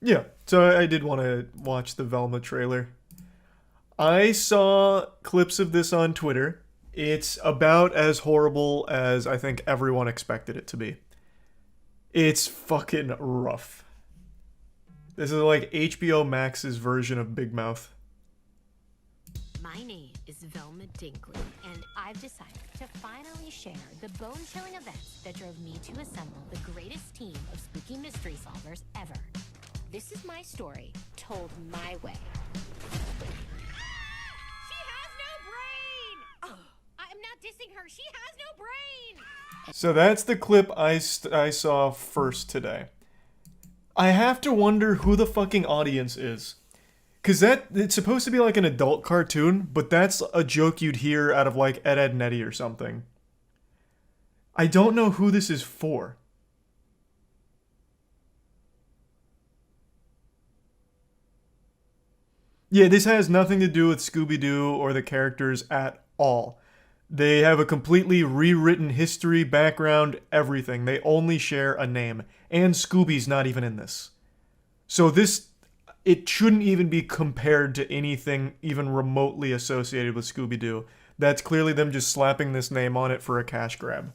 Yeah, so I did want to watch the Velma trailer. I saw clips of this on Twitter. It's about as horrible as I think everyone expected it to be. It's fucking rough. This is like HBO Max's version of Big Mouth. My name is Velma Dinkley, and I've decided to finally share the bone-chilling events that drove me to assemble the greatest team of spooky mystery solvers ever. This is my story, told my way. She has no brain! Oh, I'm not dissing her. She has no brain! So that's the clip I saw first today. I have to wonder who the fucking audience is. Because it's supposed to be like an adult cartoon, but that's a joke you'd hear out of like Ed, Edd n Eddy or something. I don't know who this is for. Yeah, this has nothing to do with Scooby-Doo or the characters at all. They have a completely rewritten history, background, everything. They only share a name. And Scooby's not even in this. So it shouldn't even be compared to anything even remotely associated with Scooby-Doo. That's clearly them just slapping this name on it for a cash grab.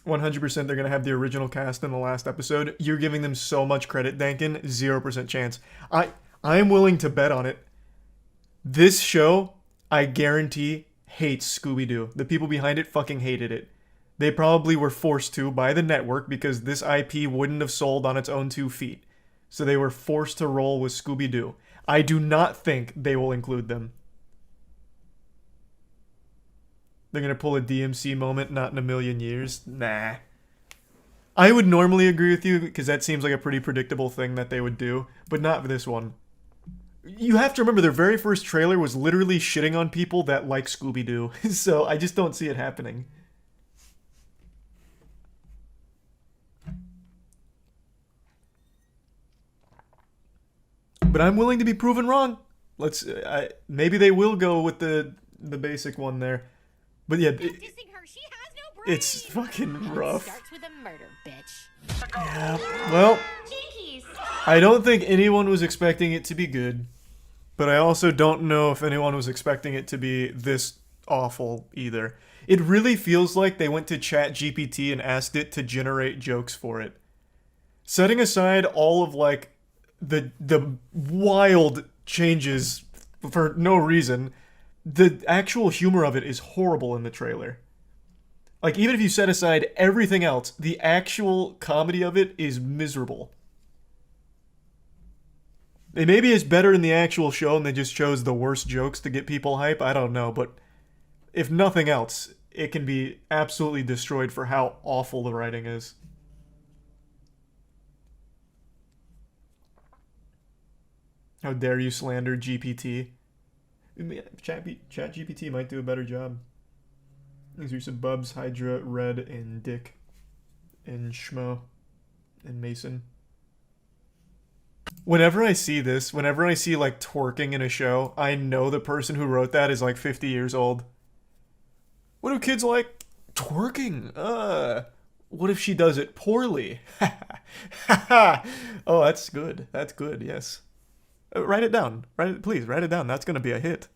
100% they're going to have the original cast in the last episode. You're giving them so much credit, Dankin. 0% chance. I'm willing to bet on it. This show, I guarantee, hates Scooby-Doo. The people behind it fucking hated it. They probably were forced to by the network because this IP wouldn't have sold on its own 2 feet. So they were forced to roll with Scooby-Doo. I do not think they will include them. They're going to pull a DMC moment, not in a million years. Nah. I would normally agree with you because that seems like a pretty predictable thing that they would do, but not for this one. You have to remember their very first trailer was literally shitting on people that like Scooby-Doo, so I just don't see it happening. But I'm willing to be proven wrong. Maybe they will go with the basic one there. But yeah, it's fucking rough. Starts with a murder, bitch. Yeah, well, I don't think anyone was expecting it to be good, but I also don't know if anyone was expecting it to be this awful either. It really feels like they went to ChatGPT and asked it to generate jokes for it. Setting aside all of like the wild changes for no reason, the actual humor of it is horrible in the trailer. Like, even if you set aside everything else, the actual comedy of it is miserable. It maybe is better in the actual show and they just chose the worst jokes to get people hype. I don't know, but if nothing else, it can be absolutely destroyed for how awful the writing is. How dare you slander GPT? Chat GPT might do a better job. These are some Bubs, Hydra, Red, and Dick, and Schmo, and Mason. Whenever I see this, whenever I see like twerking in a show, I know the person who wrote that is like 50 years old. What do kids like? Twerking. What if she does it poorly? Oh, that's good. That's good, yes. Write it down. Please, write it down. That's going to be a hit.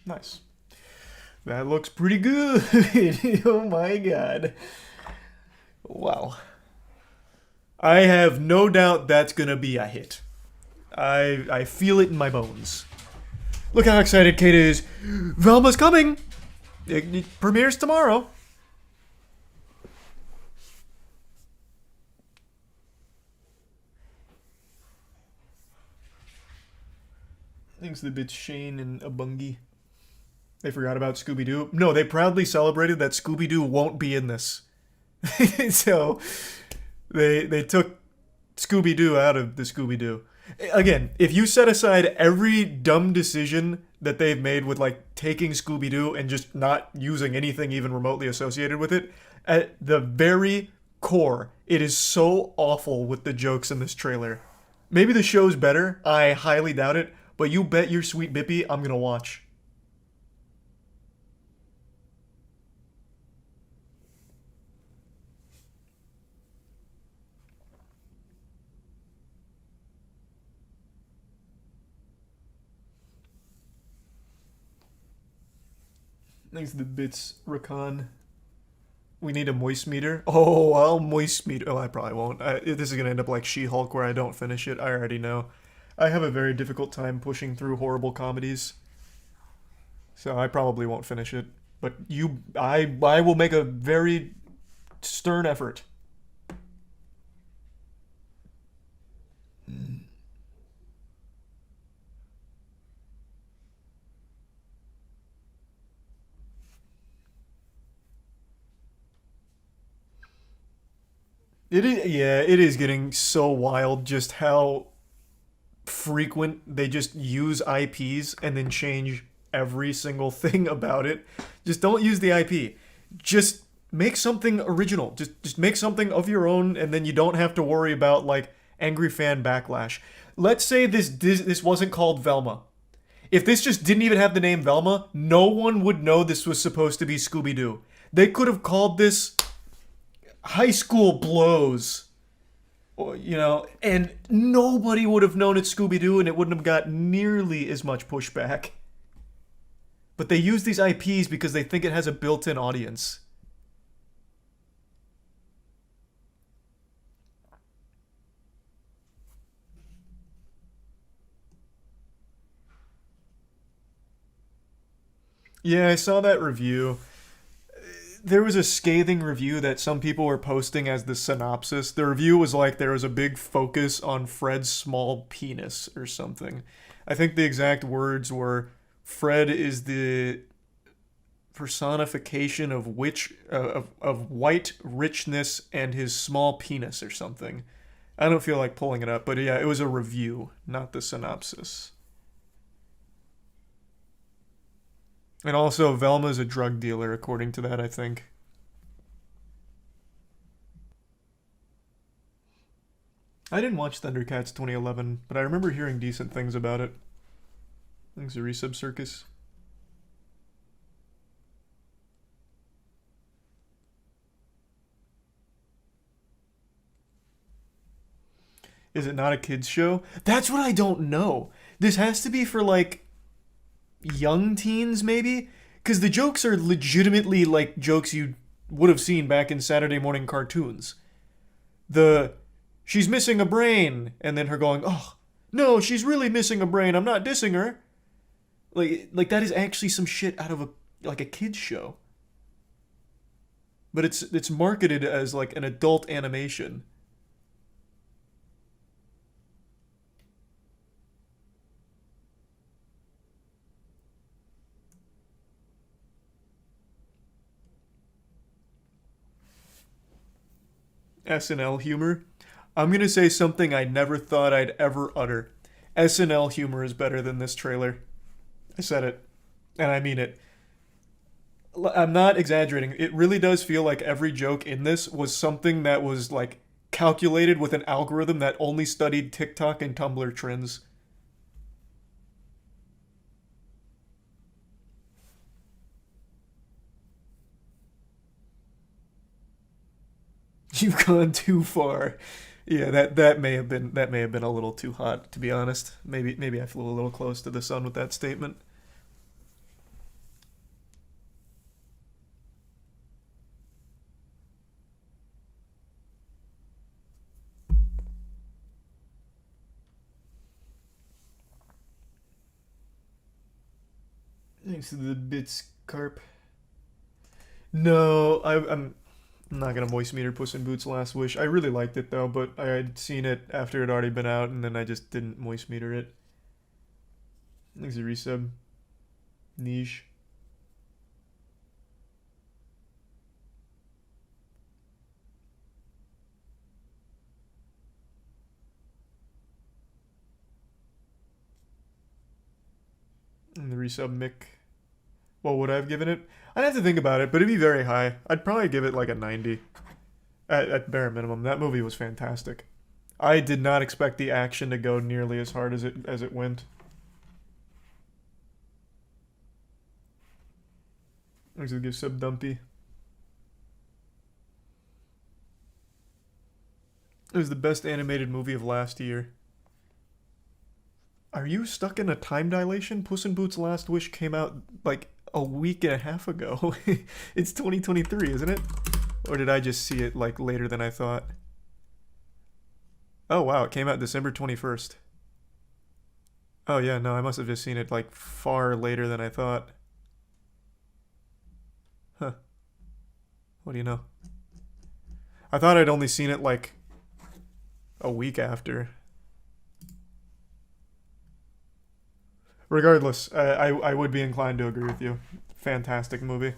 Nice. That looks pretty good. Oh my god. Wow. I have no doubt that's going to be a hit. I feel it in my bones. Look how excited Kate is. Velma's coming. It premieres tomorrow. Thanks to the bits Shane and Abungi. They forgot about Scooby-Doo. No, they proudly celebrated that Scooby-Doo won't be in this. So they took Scooby-Doo out of the Scooby-Doo. Again, if you set aside every dumb decision that they've made with like taking Scooby-Doo and just not using anything even remotely associated with it, at the very core, it is so awful with the jokes in this trailer. Maybe the show's better. I highly doubt it. But you bet your sweet Bippy I'm gonna watch. Thanks to the bits, Rakan. We need a moist meter. Oh, I'll moist meter. Oh, I probably won't. This is gonna end up like She-Hulk, where I don't finish it. I already know. I have a very difficult time pushing through horrible comedies, so I probably won't finish it. But I will make a very stern effort. It is, yeah, it is getting so wild just how frequent they just use IPs and then change every single thing about it. Just don't use the IP. Just make something original. Just make something of your own, and then you don't have to worry about like angry fan backlash. Let's say this wasn't called Velma. If this just didn't even have the name Velma, no one would know this was supposed to be Scooby Doo. They could have called this High School Blows, or, and nobody would have known it's Scooby Doo, and it wouldn't have got nearly as much pushback. But they use these IPs because they think it has a built-in audience. Yeah, I saw that review. There was a scathing review that some people were posting as the synopsis. The review was like there was a big focus on Fred's small penis or something. I think the exact words were Fred is the personification of white richness and his small penis or something. I don't feel like pulling it up, but yeah, it was a review, not the synopsis. And also, Velma's a drug dealer, according to that, I think. I didn't watch Thundercats 2011, but I remember hearing decent things about it. Thanks to Resub Circus. Is it not a kids show? That's what I don't know. This has to be for like young teens, maybe? Because the jokes are legitimately like jokes you would have seen back in Saturday morning cartoons. The she's missing a brain, and then her going, oh, no, she's really missing a brain. I'm not dissing her. Like that is actually some shit out of a kids show. But it's marketed as like an adult animation. SNL humor. I'm gonna say something I never thought I'd ever utter. SNL humor is better than this trailer. I said it, and I mean it. I'm not exaggerating. It really does feel like every joke in this was something that was like calculated with an algorithm that only studied TikTok and Tumblr trends. You've gone too far. Yeah, that may have been a little too hot, to be honest. Maybe I flew a little close to the sun with that statement. Thanks to the bits, carp. No, I'm not gonna moist meter Puss in Boots Last Wish. I really liked it though, but I had seen it after it had already been out, and then I just didn't moist meter it. Thanks to resub. Niche. And the resub Mick. What would I have given it? I'd have to think about it, but it'd be very high. I'd probably give it like a 90 at bare minimum. That movie was fantastic. I did not expect the action to go nearly as hard as it went. I'm just gonna give sub Dumpy. It was the best animated movie of last year. Are you stuck in a time dilation? Puss in Boots' Last Wish came out like a week and a half ago. It's 2023, isn't it? Or did I just see it like later than I thought? Oh wow, it came out December 21st. Oh yeah, no, I must have just seen it like far later than I thought. Huh. What do you know? I thought I'd only seen it like a week after. Regardless, I would be inclined to agree with you. Fantastic movie.